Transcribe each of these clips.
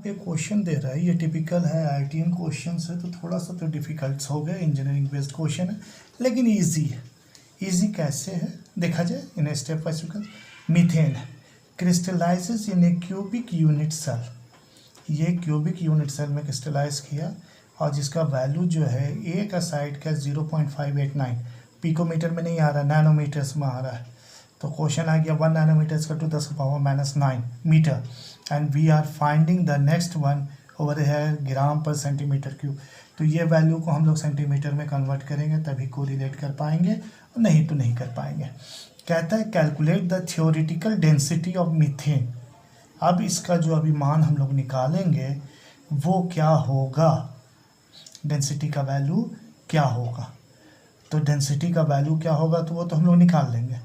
पे क्वेश्चन दे रहा है, ये टिपिकल है आईटीएन क्वेश्चन है, तो थोड़ा सा तो डिफ़िकल्ट हो गया, इंजीनियरिंग बेस्ड क्वेश्चन है, लेकिन इजी है। इजी कैसे है देखा जाए in step by sequence. Methane crystallizes in a cubic unit cell, ये क्यूबिक यूनिट सेल में क्रिस्टलाइज किया और जिसका वैल्यू जो है ए का साइड का 0.589, पिकोमीटर में नहीं आ रहा, नैनोमीटर्स में आ रहा है। तो क्वेश्चन आ गया 1 नैनोमीटर्स का 10⁻⁹ metre, and we are finding the next one over है ग्राम पर सेंटीमीटर क्यूब। तो ये वैल्यू को हम लोग सेंटीमीटर में कन्वर्ट करेंगे तभी कोरिलेट कर पाएंगे, और नहीं तो नहीं कर पाएंगे। कहता है calculate the theoretical density of methane. अब इसका जो अभी मान हम लोग निकालेंगे वो क्या होगा, डेंसिटी का वैल्यू क्या होगा। तो डेंसिटी का वैल्यू क्या होगा तो वो तो हम लोग निकाल लेंगे,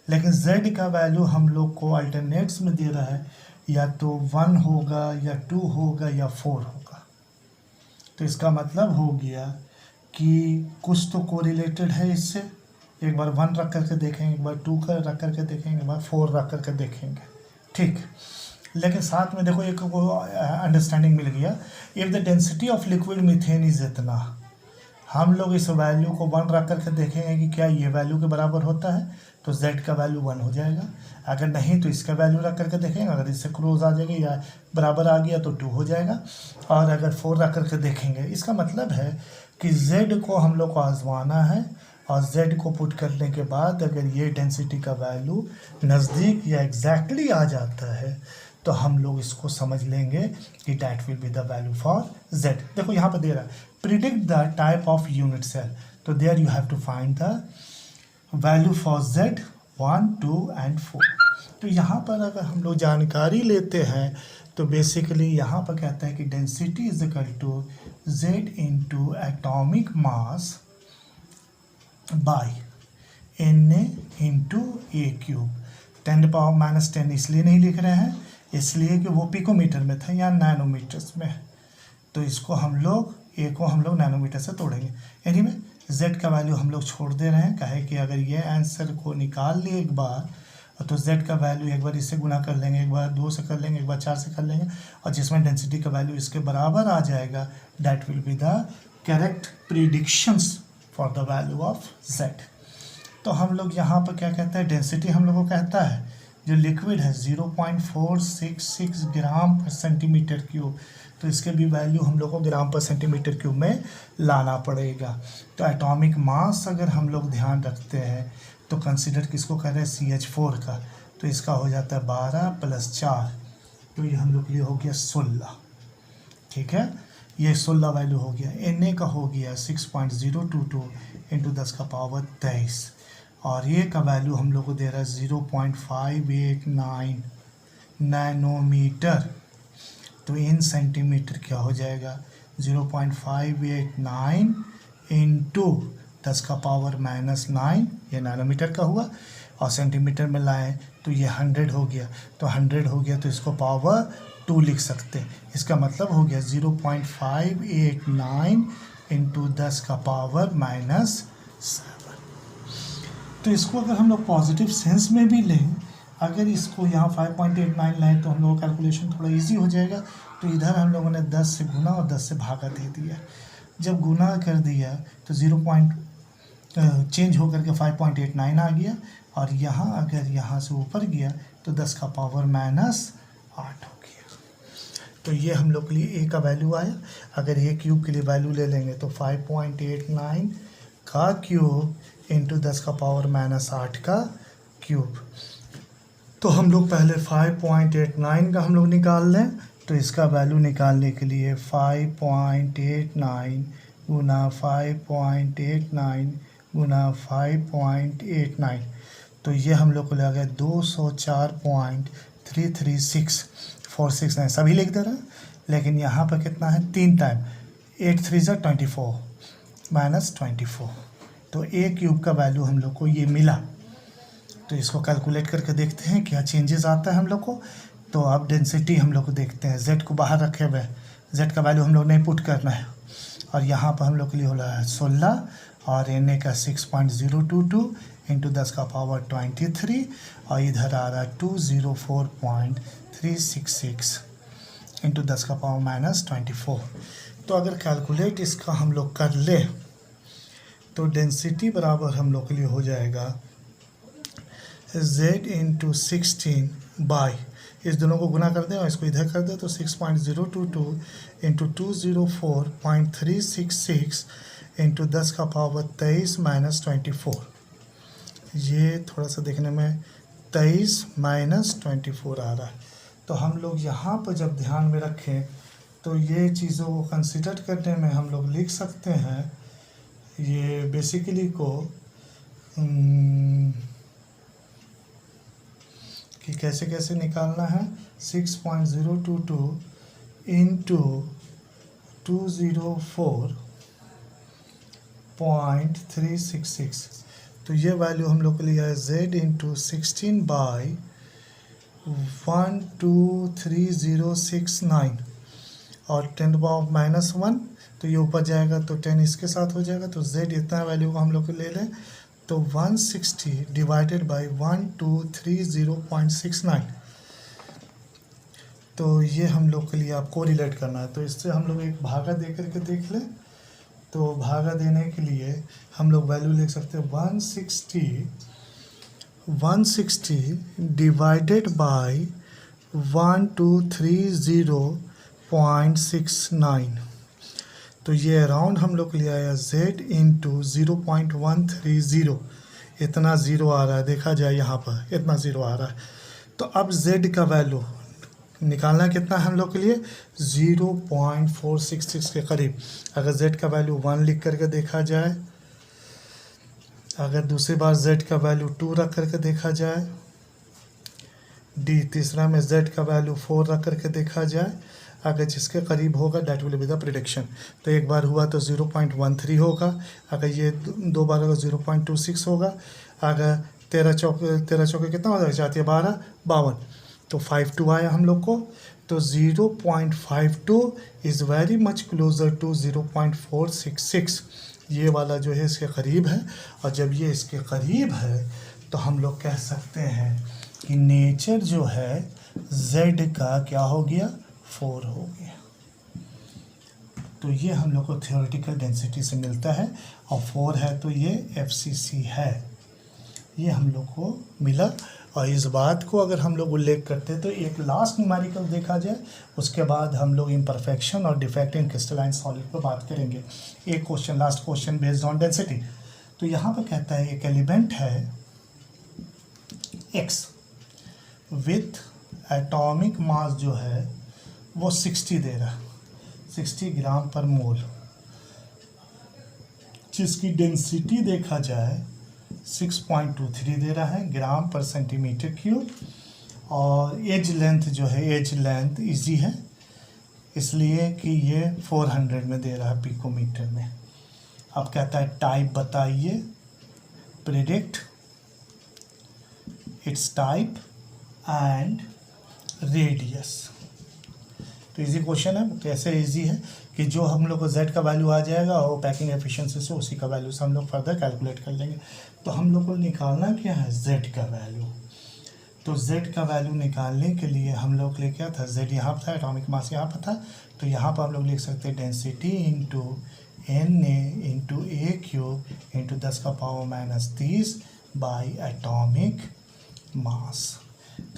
लेकिन z का वैल्यू हम लोग को अल्टरनेट्स में दे रहा है, या तो 1 होगा या 2 होगा या 4 होगा। तो इसका मतलब हो गया कि कुछ तो कोरिलेटेड है इससे। एक बार 1 रख करके देखेंगे, एक बार 2 का रख करके देखेंगे, एक बार 4 रख करके देखेंगे, ठीक। लेकिन साथ में देखो एक को अंडरस्टैंडिंग मिल गया। If the density of liquid methane is इतना, हम लोग इस वैल्यू को 1 रख करके देखेंगे कि क्या ये वैल्यू के बराबर होता है, तो z का वैल्यू 1 हो जाएगा। अगर नहीं तो इसका वैल्यू रख करके देखेंगे, अगर इससे क्लोज आ जाएगा या बराबर आ गया तो 2 हो जाएगा। और अगर 4 रख करके देखेंगे, इसका मतलब है कि z को हम लोग को आजमाना है, और z को पुट करने के बाद अगर ये डेंसिटी का वैल्यू नज़दीक या एग्जैक्टली आ जाता है तो हम लोग इसको समझ लेंगे कि that will be the value for z। देखो यहाँ पर दे रहा है predict the type of unit cell, तो there you have to find the value for z 1, 2 and 4। तो यहाँ पर अगर हम लोग जानकारी लेते हैं तो बेसिकली यहाँ पर कहता है कि density is equal to z into atomic mass by Na into a cube. 10⁻⁻10 इसलिए नहीं लिख रहे हैं, इसलिए कि वो पिकोमीटर में था या नैनोमीटर्स में, तो इसको हम लोग ए को हम लोग नैनोमीटर से तोड़ेंगे। यानी में z का वैल्यू हम लोग छोड़ दे रहे हैं, कहे कि अगर ये आंसर को निकाल लिए एक बार तो z का वैल्यू एक बार इससे गुना कर लेंगे, एक बार 2 से कर लेंगे, एक बार 4 से कर लेंगे, और जिसमें डेंसिटी का वैल्यू इसके बराबर आ जाएगा, that will be the correct predictions for the value of z। तो हम लोग यहाँ पर क्या कहते हैं, डेंसिटी हम लोग को कहता है जो लिक्विड है 0.466 ग्राम पर सेंटीमीटर क्यूब, तो इसके भी वैल्यू हम लोग को ग्राम पर सेंटीमीटर क्यूब में लाना पड़ेगा। तो एटॉमिक मास अगर हम लोग ध्यान रखते हैं तो कंसिडर किसको कर रहे हैं, CH4 का, तो इसका हो जाता है 12 + 4, तो ये हम लोग के लिए हो गया 16, ठीक है। ये 16 वैल्यू हो गया। Na का हो गया 6.022 इंटू 10⁻23, और ये का वैल्यू हम लोग को दे रहा है 0.589 नैनोमीटर। तो इन सेंटीमीटर क्या हो जाएगा, 0.589 इंटू 10⁻⁹, ये नैनोमीटर का हुआ, और सेंटीमीटर में लाएं तो ये 100 हो गया। तो 100 हो गया तो इसको पावर 2 लिख सकते हैं। इसका मतलब हो गया 0.589 इंटू 10⁻⁻7। तो इसको अगर हम लोग पॉजिटिव सेंस में भी लें, अगर इसको यहाँ 5.89 लाएँ तो हम लोगों का कैलकुलेशन थोड़ा इजी हो जाएगा। तो इधर हम लोगों ने 10 से गुना और 10 से भागा दे दिया। जब गुना कर दिया तो 0 चेंज होकर के 5.89 आ गया, और यहाँ अगर यहाँ से ऊपर गया तो 10⁻⁻8 हो गया। तो ये हम लोग के लिए ए का वैल्यू आया। अगर ए क्यूब के लिए वैल्यू ले लेंगे तो 5.89 का क्यूब इंटू 10⁻⁻8 का क्यूब। तो हम लोग पहले 5.89 का हम लोग निकाल लें, तो इसका वैल्यू निकालने के लिए 5.89 गुना 5.89 गुना 5.89, तो ये हम लोग को लगा गया 204.336469, सभी लिख दे रहे हैं, लेकिन यहाँ पर कितना है 3 टाइम, 8 3 = 24 -24, तो ए क्यूब का वैल्यू हम लोग को ये मिला। तो इसको कैलकुलेट करके देखते हैं क्या चेंजेस आता है हम लोग को। तो अब डेंसिटी हम लोग को देखते हैं, z को बाहर रखे हुए, z का वैल्यू हम लोग नहीं पुट करना है, और यहाँ पर हम लोग के लिए हो रहा है 16, और Na का 6.022 इंटू 10⁻23, और इधर आ रहा है 204.366 इंटू 10 का पावर माइनस 24। तो अगर कैलकुलेट इसका हम लोग कर ले तो डेंसिटी बराबर हम लोग के लिए हो जाएगा z इंटू 16 बाई, इस दोनों को गुना कर दें और इसको इधर कर दें तो 6.022 इंटू 204.366 इंटू 10 का पावर 23 माइनस 24। ये थोड़ा सा देखने में 23 माइनस 24 आ रहा है। तो हम लोग यहाँ पर जब ध्यान में रखें तो ये चीज़ों को कंसिडर करने में हम लोग लिख सकते हैं ये बेसिकली को कि कैसे कैसे निकालना है। 6.022 इंटू 204.366, तो ये वैल्यू हम लोग के लिए है z इंटू 16 बाई 123.069 और 10 पावर माइनस 1, तो ये ऊपर जाएगा तो 10 इसके साथ हो जाएगा। तो z इतना वैल्यू को हम लोग ले लें तो 160 डिवाइडेड बाई 1230.69, तो ये हम लोग के लिए आपको रिलेट करना है। तो इससे हम लोग एक भागा दे करके देख लें। तो भागा देने के लिए हम लोग वैल्यू लिख सकते हैं 160 डिवाइडेड बाई 1230.69, तो ये अराउंड हम लोग के लिए आया z इंटू 0.130, इतना ज़ीरो आ रहा है, देखा जाए यहाँ पर इतना ज़ीरो आ रहा है। तो अब z का वैल्यू निकालना कितना है हम लोग के लिए 0.466 के करीब। अगर z का वैल्यू 1 लिख करके देखा जाए, अगर दूसरी बार z का वैल्यू 2 रख करके देखा जाए, तीसरा में z का वैल्यू 4 रख करके देखा जाए, अगर जिसके करीब होगा that will be the prediction. तो एक बार हुआ तो 0.13 होगा, अगर ये दो बार होगा 0.26 होगा, अगर 13 चौके कितना हो जाती है 12 52, तो 52 आया हम लोग को। तो 0.52 is very much closer to 0.466, ये वाला जो है इसके करीब है। और जब ये इसके करीब है तो हम लोग कह सकते हैं कि नेचर जो है z का क्या हो गया 4 हो गया। तो ये हम लोग को थियोरेटिकल डेंसिटी से मिलता है और 4 है तो ये FCC है, ये हम लोग को मिला। और इस बात को अगर हम लोग उल्लेख करते तो एक लास्ट न्यूमेरिकल देखा जाए, उसके बाद हम लोग इम्परफेक्शन और डिफेक्ट इन क्रिस्टलाइन सॉलिड पर बात करेंगे। एक question last question based on density. तो यहाँ पर कहता है एक एलिमेंट है X विथ एटॉमिक मास जो है वो 60 दे रहा है, 60 ग्राम पर मोल, जिसकी डेंसिटी देखा जाए 6.23 दे रहा है ग्राम पर सेंटीमीटर क्यूब। और एज लेंथ जो है, एज लेंथ इजी है इसलिए कि ये 400 में दे रहा है पिकोमीटर में। अब कहता है टाइप बताइए, predict it's type and radius. तो इजी क्वेश्चन है। कैसे इजी है कि जो हम लोग को z का वैल्यू आ जाएगा वो पैकिंग एफिशिएंसी से उसी का वैल्यू से हम लोग फर्दर कैलकुलेट कर लेंगे। तो हम लोग को निकालना क्या है z का वैल्यू। तो z का वैल्यू निकालने के लिए हम लोग के लिए क्या था, z यहाँ पर था, एटॉमिक मास यहाँ पर था, तो यहाँ पर हम लोग लिख सकते हैं density into Na into a cube into 10 का power minus 30 by atomic mass.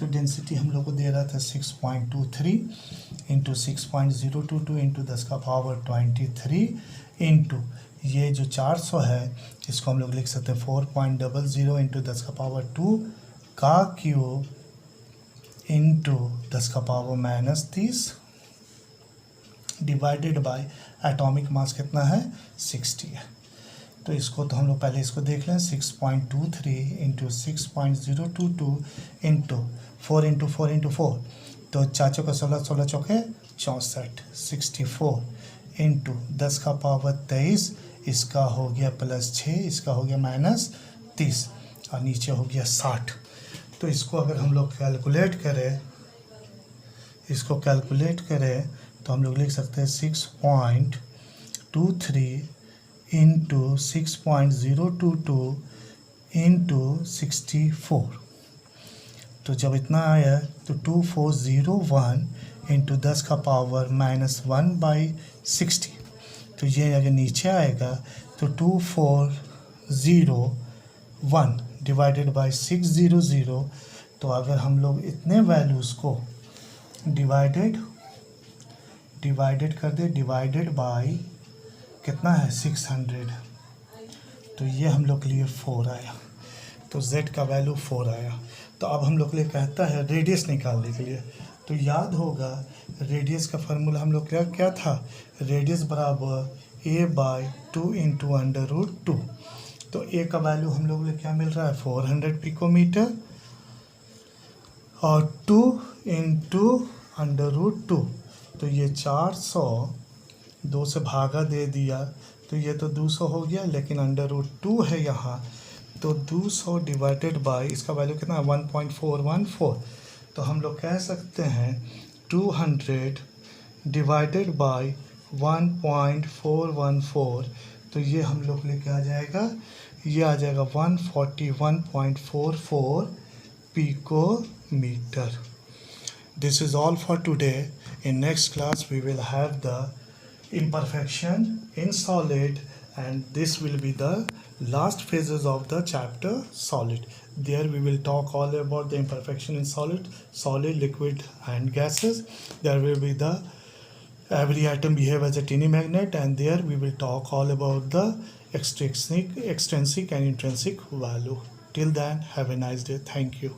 तो डेंसिटी हम लोग को दे रहा था 6.23 इंटू 6.022 इंटू 10 का पावर 23 इंटू ये जो 400 है इसको हम लोग लिख सकते हैं 4.00 इंटू 10 का पावर 2 का क्यूब इंटू 10 का power minus 30 divided by atomic mass कितना है 60 है। तो इसको तो हम लोग पहले इसको देख लें 6.23 इंटू 6.022 इंटू 4 इंटू 4 इंटू 4, तो 4 चौके 16, 16 चौके 64, 64 इंटू 10 का पावर 23, इसका हो गया +6, इसका हो गया -30 और नीचे हो गया 60। तो इसको अगर हम लोग कैलकुलेट करें, इसको कैलकुलेट करें तो हम लोग लिख सकते हैं 6.23 इंटू 6.022 इंटू 64। तो जब इतना आया तो 2401 इंटू 10 का पावर -1/60। तो ये अगर नीचे आएगा तो 2401 डिवाइडेड बाई 600। तो अगर हम लोग इतने वैल्यूज़ को डिवाइडेड कर दे, डिवाइडेड बाई कितना है 600, तो ये हम लोग के लिए 4 आया। तो z का वैल्यू 4 आया। तो अब हम लोग के लिए कहता है रेडियस निकालने के लिए। तो याद होगा रेडियस का फार्मूला हम लोग क्या था, रेडियस बराबर a/2 इंटू √2। तो a का वैल्यू हम लोग के लिए क्या मिल रहा है 400 पिकोमीटर, और 2 इंटू √2, तो ये 400, 2 से भागा दे दिया तो ये तो 200 हो गया, लेकिन √2 है यहाँ, तो 200 डिवाइडेड बाई इसका वैल्यू कितना 1.414। तो हम लोग कह सकते हैं 200 डिवाइडेड बाई 1.414, तो ये हम लोग के लिए क्या आ जाएगा, ये आ जाएगा 141.44 picometer. This is all for today. In next class we will have the imperfection in solid, and this will be the last phases of the chapter solid. There we will talk all about the imperfection in solid, liquid and gases. There will be the every atom behave as a tiny magnet, and there we will talk all about the extrinsic and intrinsic value. Till then, have a nice day. Thank you.